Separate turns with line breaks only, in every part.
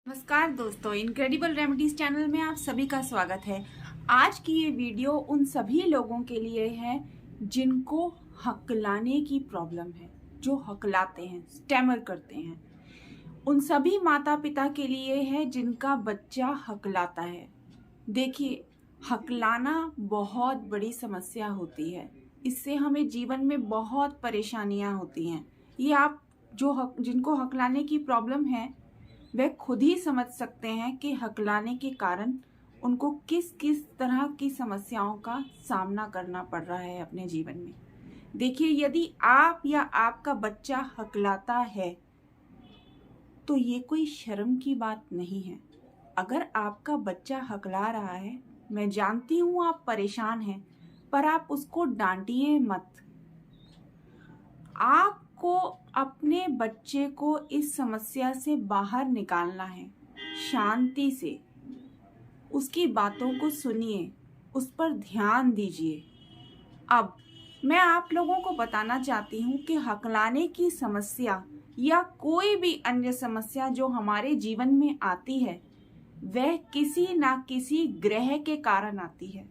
नमस्कार दोस्तों, incredible remedies channel में आप सभी का स्वागत है। आज की ये वीडियो उन सभी लोगों के लिए है जिनको हकलाने की प्रॉब्लम है, जो हकलाते हैं, स्टैमर करते हैं। उन सभी माता पिता के लिए है जिनका बच्चा हकलाता है। देखिए, हकलाना बहुत बड़ी समस्या होती है। इससे हमें जीवन में बहुत परेशानियां होती हैं। ये आप जिनको हकलाने की प्रॉब्लम है वे खुद ही समझ सकते हैं कि हकलाने के कारण उनको किस किस तरह की समस्याओं का सामना करना पड़ रहा है अपने जीवन में। देखिए, यदि आप या आपका बच्चा हकलाता है तो ये कोई शर्म की बात नहीं है। अगर आपका बच्चा हकला रहा है, मैं जानती हूँ आप परेशान हैं, पर आप उसको डांटिए मत। आपको अपने बच्चे को इस समस्या से बाहर निकालना है। शांति से उसकी बातों को सुनिए, उस पर ध्यान दीजिए। अब मैं आप लोगों को बताना चाहती हूँ कि हकलाने की समस्या या कोई भी अन्य समस्या जो हमारे जीवन में आती है वह किसी ना किसी ग्रह के कारण आती है।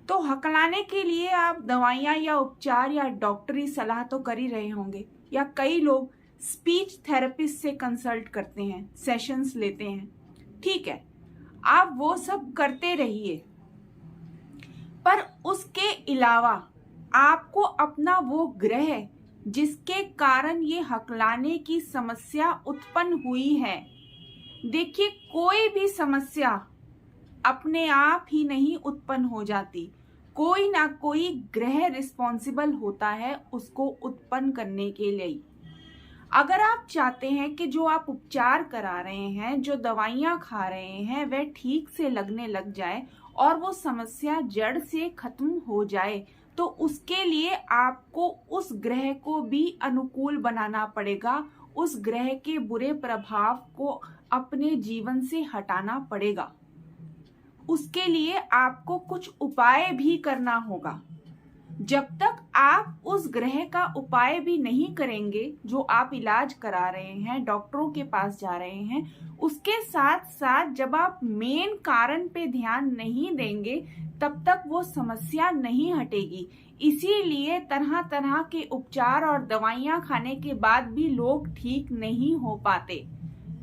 तो हकलाने के लिए आप दवाइयाँ या उपचार या डॉक्टरी सलाह तो कर ही रहे होंगे, या कई लोग स्पीच थेरेपिस्ट से कंसल्ट करते हैं, सेशंस लेते हैं। ठीक है, आप वो सब करते रहिए, पर उसके अलावा आपको अपना वो ग्रह जिसके कारण ये हकलाने की समस्या उत्पन्न हुई है, देखिए, कोई भी समस्या अपने आप ही नहीं उत्पन्न हो जाती। कोई ना कोई ग्रह रिस्पॉन्सिबल होता है उसको उत्पन्न करने के लिए। अगर आप चाहते हैं कि जो आप उपचार करा रहे हैं, जो दवाइयाँ खा रहे हैं, वह ठीक से लगने लग जाए और वो समस्या जड़ से खत्म हो जाए, तो उसके लिए आपको उस ग्रह को भी अनुकूल बनाना पड़ेगा। उस ग्रह के बुरे प्रभाव को अपने जीवन से हटाना पड़ेगा। उसके लिए आपको कुछ उपाय भी करना होगा। जब तक आप उस ग्रह का उपाय भी नहीं करेंगे, जो आप इलाज करा रहे हैं, डॉक्टरों के पास जा रहे हैं, उसके साथ साथ जब आप मेन कारण पे ध्यान नहीं देंगे, तब तक वो समस्या नहीं हटेगी। इसीलिए तरह तरह के उपचार और दवाइयां खाने के बाद भी लोग ठीक नहीं हो पाते,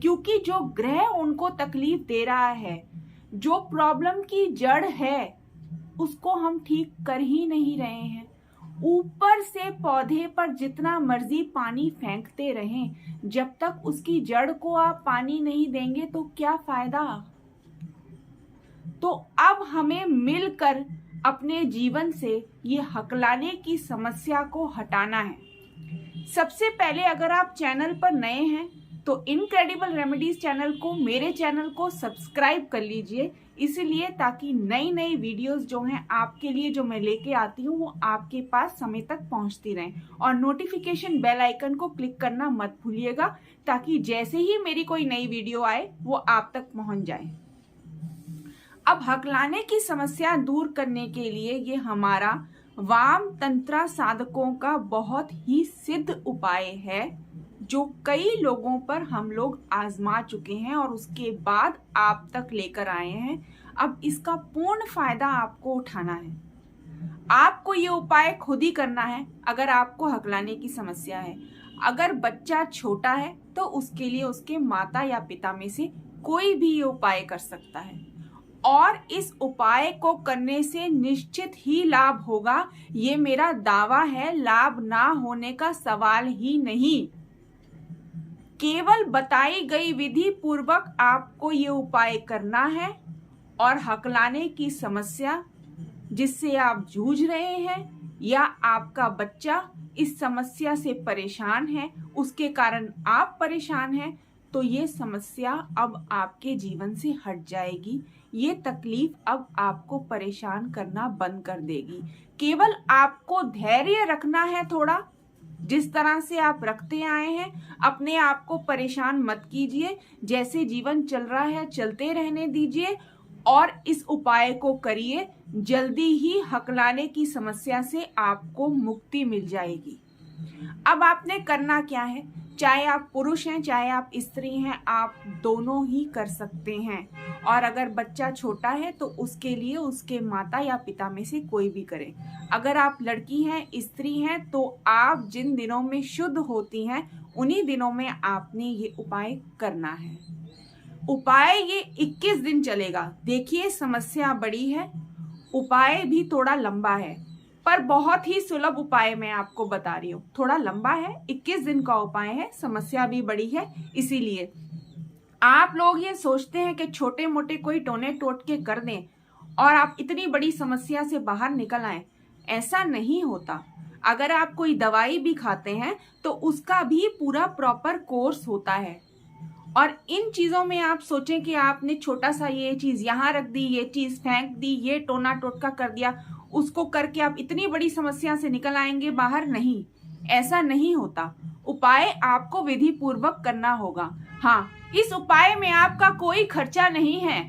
क्योंकि जो ग्रह उनको तकलीफ दे रहा है, जो प्रॉब्लम की जड़ है, उसको हम ठीक कर ही नहीं रहे हैं। ऊपर से पौधे पर जितना मर्जी पानी फेंकते रहें, जब तक उसकी जड़ को आप पानी नहीं देंगे तो क्या फायदा। तो अब हमें मिलकर अपने जीवन से ये हकलाने की समस्या को हटाना है। सबसे पहले, अगर आप चैनल पर नए हैं तो इनक्रेडिबल रेमेडीज चैनल को, मेरे चैनल को सब्सक्राइब कर लीजिए, इसलिए ताकि नई नई वीडियोस जो हैं आपके लिए, जो मैं लेके आती हूँ, वो आपके पास समय तक पहुँचती रहें। और नोटिफिकेशन बेल आइकन को क्लिक करना मत भूलिएगा, ताकि जैसे ही मेरी कोई नई वीडियो आए वो आप तक पहुँच जाए। अब हकलाने की समस्या दूर करने के लिए ये हमारा वाम तंत्रा साधकों का बहुत ही सिद्ध उपाय है, जो कई लोगों पर हम लोग आजमा चुके हैं और उसके बाद आप तक लेकर आए हैं। अब इसका पूर्ण फायदा आपको उठाना है। आपको ये उपाय खुद ही करना है। अगर आपको हकलाने की समस्या है, अगर बच्चा छोटा है तो उसके लिए उसके माता या पिता में से कोई भी ये उपाय कर सकता है, और इस उपाय को करने से निश्चित ही लाभ होगा। ये मेरा दावा है, लाभ ना होने का सवाल ही नहीं। केवल बताई गई विधि पूर्वक आपको ये उपाय करना है, और हकलाने की समस्या जिससे आप जूझ रहे हैं या आपका बच्चा इस समस्या से परेशान है, उसके कारण आप परेशान हैं, तो ये समस्या अब आपके जीवन से हट जाएगी। ये तकलीफ अब आपको परेशान करना बंद कर देगी। केवल आपको धैर्य रखना है थोड़ा, जिस तरह से आप रखते आए हैं। अपने आप को परेशान मत कीजिए, जैसे जीवन चल रहा है चलते रहने दीजिए, और इस उपाय को करिए। जल्दी ही हकलाने की समस्या से आपको मुक्ति मिल जाएगी। अब आपने करना क्या है, चाहे आप पुरुष हैं चाहे आप स्त्री हैं, आप दोनों ही कर सकते हैं। और अगर बच्चा छोटा है तो उसके लिए उसके माता या पिता में से कोई भी करे। अगर आप लड़की हैं, स्त्री हैं, तो आप जिन दिनों में शुद्ध होती हैं उन्हीं दिनों में आपने ये उपाय करना है। उपाय ये 21 दिन चलेगा। देखिए, समस्या बड़ी है, उपाय भी थोड़ा लंबा है, पर बहुत ही सुलभ उपाय मैं आपको बता रही हूँ। थोड़ा लंबा है, 21 दिन का उपाय है, समस्या भी बड़ी है। इसीलिए आप लोग ये सोचते हैं कि छोटे मोटे कोई टोने टोटके कर दें और आप इतनी बड़ी समस्या से बाहर निकल आए। ऐसा नहीं होता। अगर आप कोई दवाई भी खाते हैं तो उसका भी पूरा प्रॉपर कोर्स होता है। और इन चीज़ों में आप सोचें कि आपने छोटा सा ये चीज़ यहाँ रख दी, ये चीज़ फेंक दी, ये टोना टोटका कर दिया, उसको करके आप इतनी बड़ी समस्या से निकल आएंगे बाहर। नहीं, ऐसा नहीं होता। उपाय आपको विधि पूर्वक करना होगा। हाँ, इस उपाय में आपका कोई खर्चा नहीं है,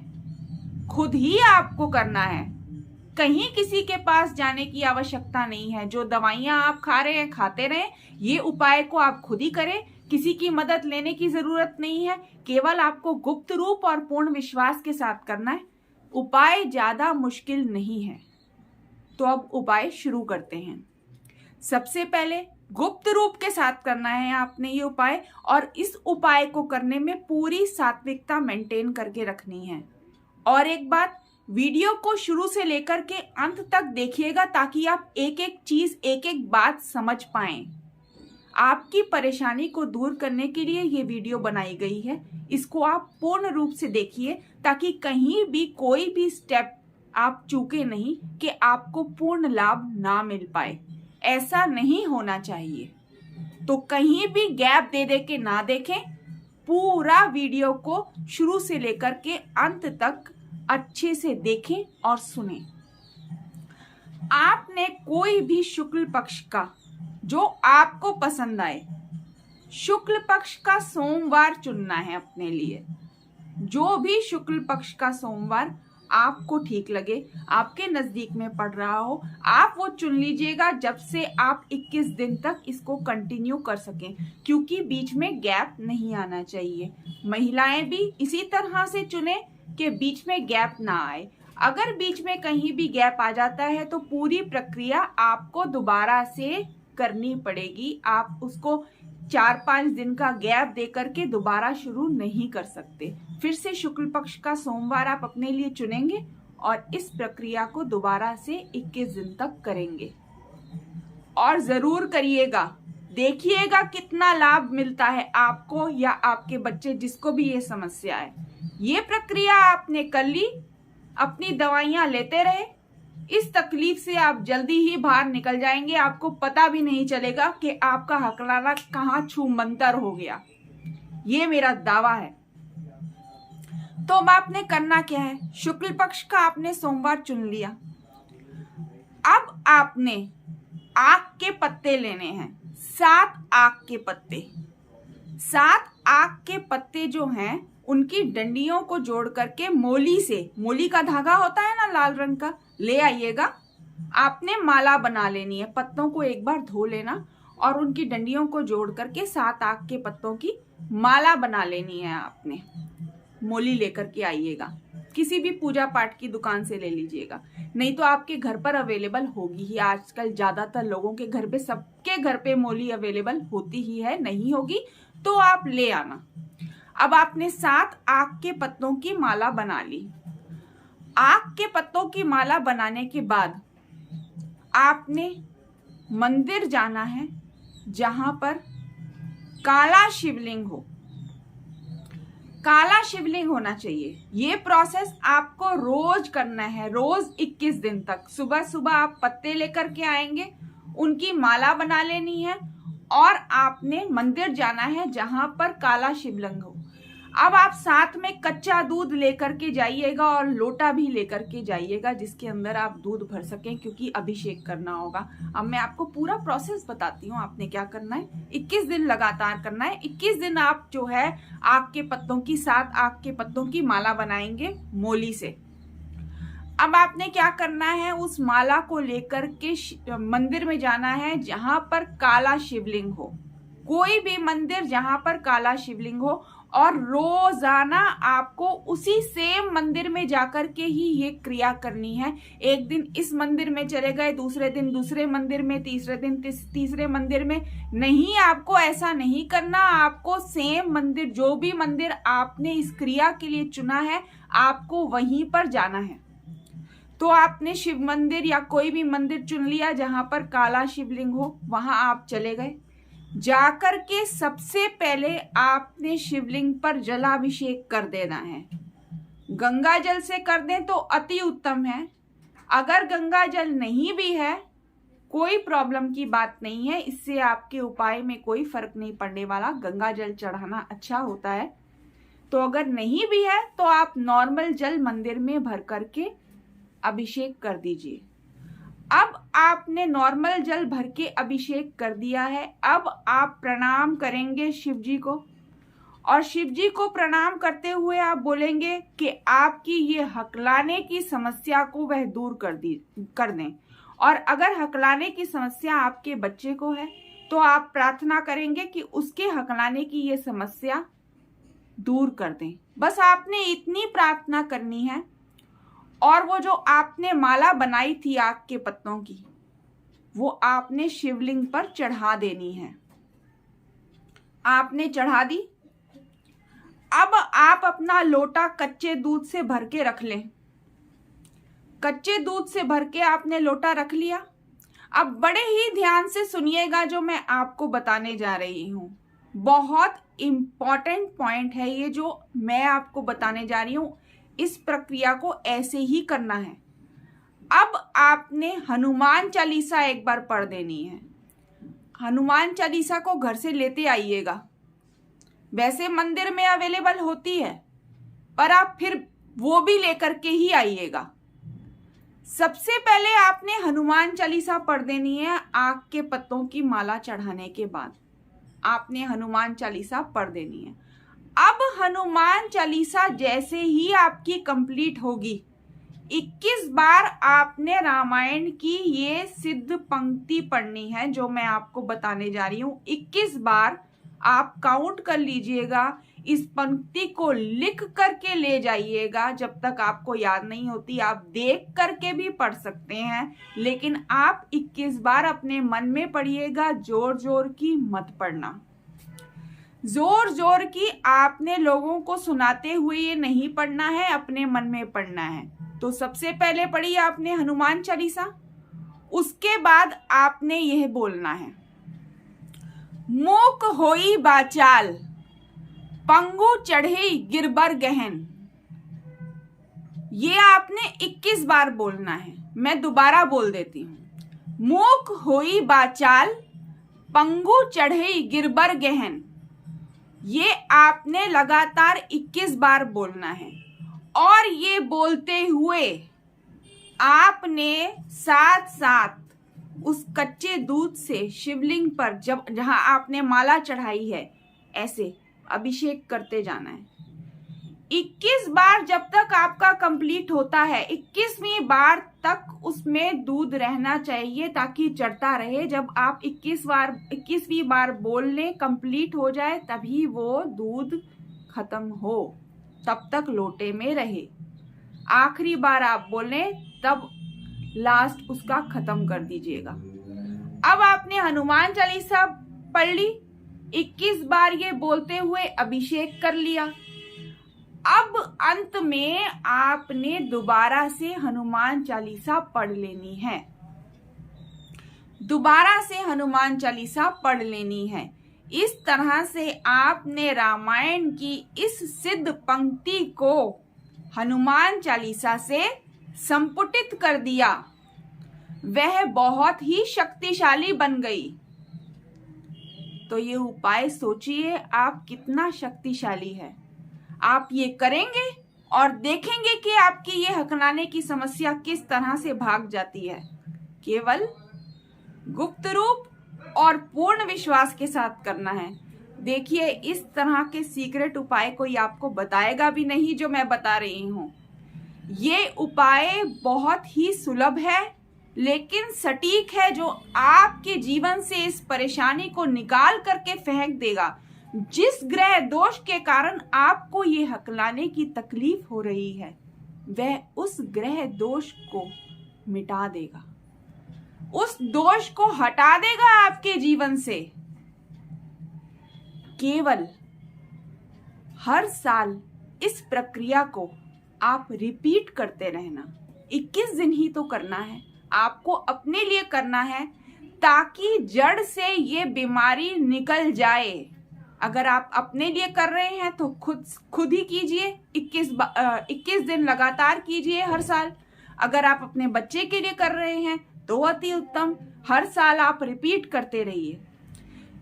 खुद ही आपको करना है। कहीं किसी के पास जाने की आवश्यकता नहीं है। जो दवाइयां आप खा रहे हैं खाते रहें, ये उपाय को आप खुद ही करें। किसी की मदद लेने की जरूरत नहीं है, केवल आपको गुप्त रूप और पूर्ण विश्वास के साथ करना है। उपाय ज्यादा मुश्किल नहीं है। तो अब उपाय शुरू करते हैं। सबसे पहले गुप्त रूप के साथ करना है आपने ये उपाय, और इस उपाय को करने में पूरी सात्विकता मेंटेन करके रखनी है। और एक बात, वीडियो को शुरू से लेकर के अंत तक देखिएगा ताकि आप एक एक चीज, एक एक बात समझ पाएं। आपकी परेशानी को दूर करने के लिए ये वीडियो बनाई गई है। इसको आप पूर्ण रूप से देखिए ताकि कहीं भी कोई भी स्टेप आप चूके नहीं कि आपको पूर्ण लाभ ना मिल पाए। ऐसा नहीं होना चाहिए। तो कहीं भी गैप दे दे के ना देखें, पूरा वीडियो को शुरू से लेकर के अंत तक अच्छे से देखें और सुनें। आपने कोई भी शुक्ल पक्ष का जो आपको पसंद आए, शुक्ल पक्ष का सोमवार चुनना है अपने लिए। जो भी शुक्ल पक्ष का सोमवार आपको ठीक लगे, आपके नजदीक में पड़ रहा हो, आप वो चुन लीजिएगा, जब से आप 21 दिन तक इसको कंटिन्यू कर सकें, क्योंकि बीच में गैप नहीं आना चाहिए। महिलाएं भी इसी तरह से चुने कि बीच में गैप ना आए। अगर बीच में कहीं भी गैप आ जाता है तो पूरी प्रक्रिया आपको दोबारा से करनी पड़ेगी। आप उसको 4-5 दिन का गैप दे करके दोबारा शुरू नहीं कर सकते। फिर से शुक्ल पक्ष का सोमवार आप अपने लिए चुनेंगे और इस प्रक्रिया को दोबारा से 21 दिन तक करेंगे। और जरूर करिएगा, देखिएगा कितना लाभ मिलता है आपको या आपके बच्चे, जिसको भी ये समस्या है। ये प्रक्रिया आपने कर ली, अपनी दवाइयां लेते रहे, इस तकलीफ से आप जल्दी ही बाहर निकल जाएंगे। आपको पता भी नहीं चलेगा कि आपका हकलाना कहाँ छूमंतर हो गया। ये मेरा दावा है। तो अब आपने करना क्या है, शुक्ल पक्ष का आपने सोमवार चुन लिया। अब आपने आक के पत्ते लेने हैं, 7 आक के पत्ते। 7 आक के पत्ते जो हैं उनकी डंडियों को जोड़ करके मोली से, मोली का धागा होता है ना लाल रंग का, ले आइएगा। आपने माला बना लेनी है। पत्तों को एक बार धो लेना और उनकी डंडियों को जोड़ करके 7 आक के पत्तों की माला बना लेनी है। आपने मोली लेकर के आइएगा, किसी भी पूजा पाठ की दुकान से ले लीजिएगा, नहीं तो आपके घर पर अवेलेबल होगी ही। आजकल ज्यादातर लोगों के घर पे, सबके घर पे मोली अवेलेबल होती ही है। नहीं होगी तो आप ले आना। अब आपने 7 आक के पत्तों की माला बना ली। आक के पत्तों की माला बनाने के बाद आपने मंदिर जाना है जहां पर काला शिवलिंग हो। काला शिवलिंग होना चाहिए। ये प्रोसेस आपको रोज करना है, रोज 21 दिन तक। सुबह सुबह आप पत्ते लेकर के आएंगे, उनकी माला बना लेनी है और आपने मंदिर जाना है जहां पर काला शिवलिंग हो। अब आप साथ में कच्चा दूध लेकर के जाइएगा और लोटा भी लेकर के जाइएगा जिसके अंदर आप दूध भर सकें, क्योंकि अभिषेक करना होगा। अब मैं आपको पूरा प्रोसेस बताती हूँ आपने क्या करना है। 21 दिन लगातार करना है। 21 दिन आप जो है आक के पत्तों की, 7 आक के पत्तों की माला बनाएंगे मोली से। अब आपने क्या करना है, उस माला को लेकर के मंदिर में जाना है जहां पर काला शिवलिंग हो, कोई भी मंदिर जहां पर काला शिवलिंग हो, और रोजाना आपको उसी सेम मंदिर में जाकर के ही ये क्रिया करनी है। एक दिन इस मंदिर में चले गए, दूसरे दिन दूसरे मंदिर में, तीसरे दिन तीसरे मंदिर में, नहीं, आपको ऐसा नहीं करना। आपको सेम मंदिर, जो भी मंदिर आपने इस क्रिया के लिए चुना है, आपको वहीं पर जाना है। तो आपने शिव मंदिर या कोई भी मंदिर चुन लिया जहां पर काला शिवलिंग हो, वहां आप चले गए। जाकर के सबसे पहले आपने शिवलिंग पर जलाभिषेक कर देना है। गंगा जल से कर दें तो अति उत्तम है। अगर गंगा जल नहीं भी है, कोई प्रॉब्लम की बात नहीं है, इससे आपके उपाय में कोई फर्क नहीं पड़ने वाला। गंगा जल चढ़ाना अच्छा होता है। तो अगर नहीं भी है तो आप नॉर्मल जल मंदिर में भर करके अभिषेक कर दीजिए। अब आपने नॉर्मल जल भर के अभिषेक कर दिया है। अब आप प्रणाम करेंगे शिव जी को, और शिव जी को प्रणाम करते हुए आप बोलेंगे कि आपकी ये हकलाने की समस्या को वह दूर कर दें। और अगर हकलाने की समस्या आपके बच्चे को है तो आप प्रार्थना करेंगे कि उसके हकलाने की ये समस्या दूर कर दें। बस आपने इतनी प्रार्थना करनी है। और वो जो आपने माला बनाई थी आग के पत्तों की, वो आपने शिवलिंग पर चढ़ा देनी है। आपने चढ़ा दी। अब आप अपना लोटा कच्चे दूध से भर के रख लें। कच्चे दूध से भर के आपने लोटा रख लिया। अब बड़े ही ध्यान से सुनिएगा जो मैं आपको बताने जा रही हूं। बहुत इंपॉर्टेंट पॉइंट है ये जो मैं आपको बताने जा रही हूं। इस प्रक्रिया को ऐसे ही करना है। अब आपने हनुमान चालीसा एक बार पढ़ देनी है। हनुमान चालीसा को घर से लेते आइएगा। वैसे मंदिर में अवेलेबल होती है, पर आप फिर वो भी लेकर के ही आइएगा। सबसे पहले आपने हनुमान चालीसा पढ़ देनी है। आग के पत्तों की माला चढ़ाने के बाद आपने हनुमान चालीसा पढ़ देनी है। अब हनुमान चालीसा जैसे ही आपकी कंप्लीट होगी, 21 बार आपने रामायण की ये सिद्ध पंक्ति पढ़नी है जो मैं आपको बताने जा रही हूं। 21 बार आप काउंट कर लीजिएगा। इस पंक्ति को लिख करके ले जाइएगा। जब तक आपको याद नहीं होती आप देख करके भी पढ़ सकते हैं, लेकिन आप 21 बार अपने मन में पढ़िएगा। जोर जोर की मत पढ़ना। जोर जोर की आपने लोगों को सुनाते हुए ये नहीं पढ़ना है, अपने मन में पढ़ना है। तो सबसे पहले पढ़ी आपने हनुमान चालीसा। उसके बाद आपने यह बोलना है, मूक होई बाचाल, पंगु चढ़े गिरबर गहन। ये आपने 21 बार बोलना है। मैं दोबारा बोल देती हूं। मूक होई बाचाल, पंगु चढ़े गिरबर गहन। ये आपने लगातार 21 बार बोलना है। और ये बोलते हुए आपने साथ साथ उस कच्चे दूध से शिवलिंग पर जहां आपने माला चढ़ाई है, ऐसे अभिषेक करते जाना है। 21 बार जब तक आपका कंप्लीट होता है, 21वीं बार तक उसमें दूध रहना चाहिए ताकि चढ़ता रहे। जब आप 21वीं बार बोलने कंप्लीट हो जाए तभी वो दूध खत्म हो, तब तक लोटे में रहे। आखिरी बार आप बोलें तब लास्ट उसका खत्म कर दीजिएगा। अब आपने हनुमान चालीसा पढ़ ली, 21 बार ये बोलते हुए अभिषेक कर लिया। अब अंत में आपने दोबारा से हनुमान चालीसा पढ़ लेनी है। दोबारा से हनुमान चालीसा पढ़ लेनी है। इस तरह से आपने रामायण की इस सिद्ध पंक्ति को हनुमान चालीसा से संपुटित कर दिया। वह बहुत ही शक्तिशाली बन गई। तो ये उपाय सोचिए आप कितना शक्तिशाली है। आप ये करेंगे और देखेंगे कि आपकी ये हकलाने की समस्या किस तरह से भाग जाती है। केवल गुप्त रूप और पूर्ण विश्वास के साथ करना है। देखिए, इस तरह के सीक्रेट उपाय कोई आपको बताएगा भी नहीं जो मैं बता रही हूँ। ये उपाय बहुत ही सुलभ है लेकिन सटीक है, जो आपके जीवन से इस परेशानी को निकाल करके फेंक देगा। जिस ग्रह दोष के कारण आपको ये हकलाने की तकलीफ हो रही है, वह उस ग्रह दोष को मिटा देगा, उस दोष को हटा देगा आपके जीवन से। केवल हर साल इस प्रक्रिया को आप रिपीट करते रहना। 21 दिन ही तो करना है, आपको अपने लिए करना है ताकि जड़ से ये बीमारी निकल जाए। अगर आप अपने लिए कर रहे हैं तो खुद ही कीजिए, 21 दिन लगातार कीजिए हर साल। अगर आप अपने बच्चे के लिए कर रहे हैं तो अति उत्तम, हर साल आप रिपीट करते रहिए।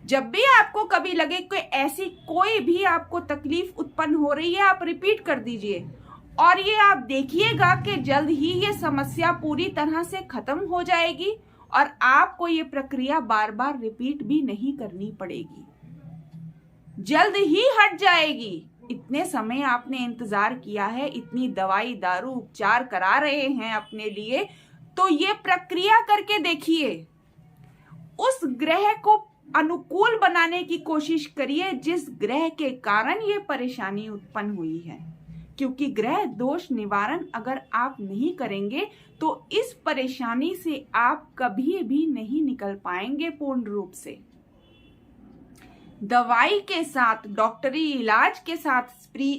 जब भी आपको कभी लगे कि ऐसी कोई भी आपको तकलीफ उत्पन्न हो रही है, आप रिपीट कर दीजिए और ये आप देखिएगा कि जल्द ही ये समस्या पूरी तरह से खत्म हो जाएगी और आपको ये प्रक्रिया बार बार रिपीट भी नहीं करनी पड़ेगी, जल्द ही हट जाएगी। इतने समय आपने इंतजार किया है, इतनी दवाई दारू उपचार करा रहे हैं अपने लिए, तो ये प्रक्रिया करके देखिए। उस ग्रह को अनुकूल बनाने की कोशिश करिए जिस ग्रह के कारण ये परेशानी उत्पन्न हुई है, क्योंकि ग्रह दोष निवारण अगर आप नहीं करेंगे तो इस परेशानी से आप कभी भी नहीं निकल पाएंगे पूर्ण रूप से। दवाई के साथ, डॉक्टरी इलाज के साथ,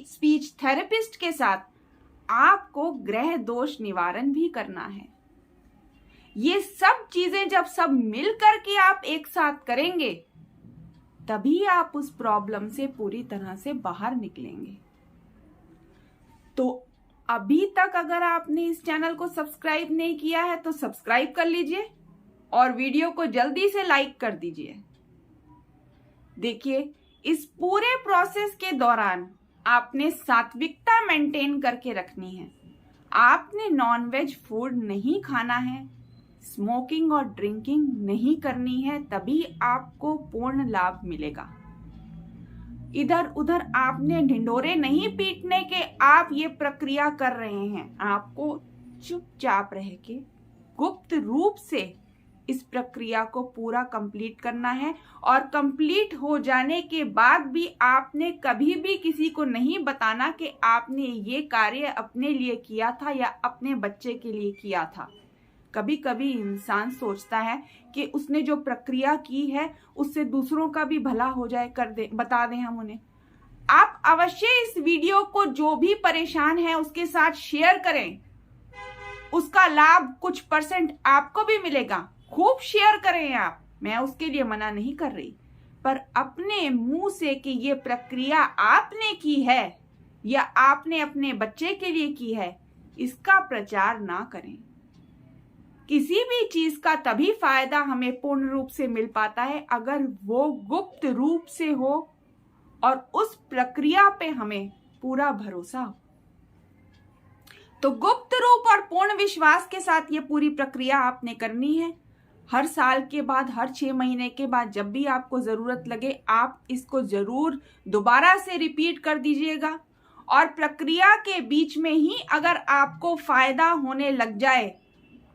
स्पीच थेरेपिस्ट के साथ आपको ग्रह दोष निवारण भी करना है। ये सब चीजें जब सब मिलकर के आप एक साथ करेंगे तभी आप उस प्रॉब्लम से पूरी तरह से बाहर निकलेंगे। तो अभी तक अगर आपने इस चैनल को सब्सक्राइब नहीं किया है तो सब्सक्राइब कर लीजिए और वीडियो को जल्दी से लाइक कर दीजिए। देखिए, इस पूरे प्रोसेस के दौरान आपने सात्विकता मेंटेन करके रखनी है। आपने नॉनवेज फूड नहीं खाना है, स्मोकिंग और ड्रिंकिंग नहीं करनी है, तभी आपको पूर्ण लाभ मिलेगा। इधर उधर आपने ढिंढोरे नहीं पीटने के आप ये प्रक्रिया कर रहे हैं। आपको चुपचाप रह के गुप्त रूप से इस प्रक्रिया को पूरा कंप्लीट करना है और कंप्लीट हो जाने के बाद भी आपने कभी भी किसी को नहीं बताना कि आपने ये कार्य अपने लिए किया था या अपने बच्चे के लिए किया था। कभी कभी इंसान सोचता है कि उसने जो प्रक्रिया की है उससे दूसरों का भी भला हो जाए, बता दें हम उन्हें। आप अवश्य इस वीडियो को जो भी परेशान है उसके साथ शेयर करें, उसका लाभ कुछ % आपको भी मिलेगा। खूब शेयर करें आप, मैं उसके लिए मना नहीं कर रही, पर अपने मुंह से कि ये प्रक्रिया आपने की है या आपने अपने बच्चे के लिए की है, इसका प्रचार ना करें। किसी भी चीज का तभी फायदा हमें पूर्ण रूप से मिल पाता है अगर वो गुप्त रूप से हो और उस प्रक्रिया पे हमें पूरा भरोसा हो। तो गुप्त रूप और पूर्ण विश्वास के साथ ये पूरी प्रक्रिया आपने करनी है। हर साल के बाद, हर 6 महीने के बाद जब भी आपको जरूरत लगे आप इसको जरूर दोबारा से रिपीट कर दीजिएगा। और प्रक्रिया के बीच में ही अगर आपको फायदा होने लग जाए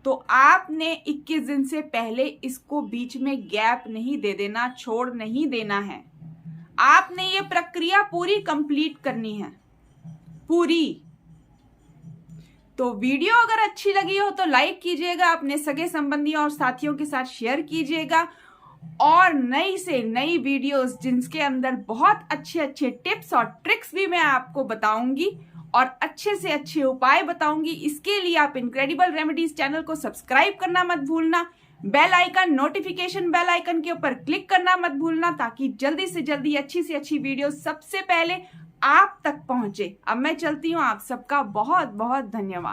तो आपने 21 दिन से पहले इसको बीच में गैप नहीं दे देना, छोड़ नहीं देना है। आपने ये प्रक्रिया पूरी कंप्लीट करनी है, पूरी। तो वीडियो अगर अच्छी लगी हो तो लाइक कीजिएगा, अपने सगे संबंधी और साथियों के साथ शेयर कीजिएगा और नई से नई वीडियोस जिनके अंदर बहुत अच्छे अच्छे टिप्स और ट्रिक्स भी मैं आपको बताऊंगी और अच्छे से अच्छे उपाय बताऊंगी। इसके लिए आप इनक्रेडिबल रेमेडीज चैनल को सब्सक्राइब करना मत भूलना, bell icon, notification bell icon के ऊपर क्लिक करना मत भूलना, ताकि जल्दी से जल्दी अच्छी से अच्छी वीडियो सबसे पहले आप तक पहुंचे। अब मैं चलती हूँ, आप सबका बहुत बहुत धन्यवाद।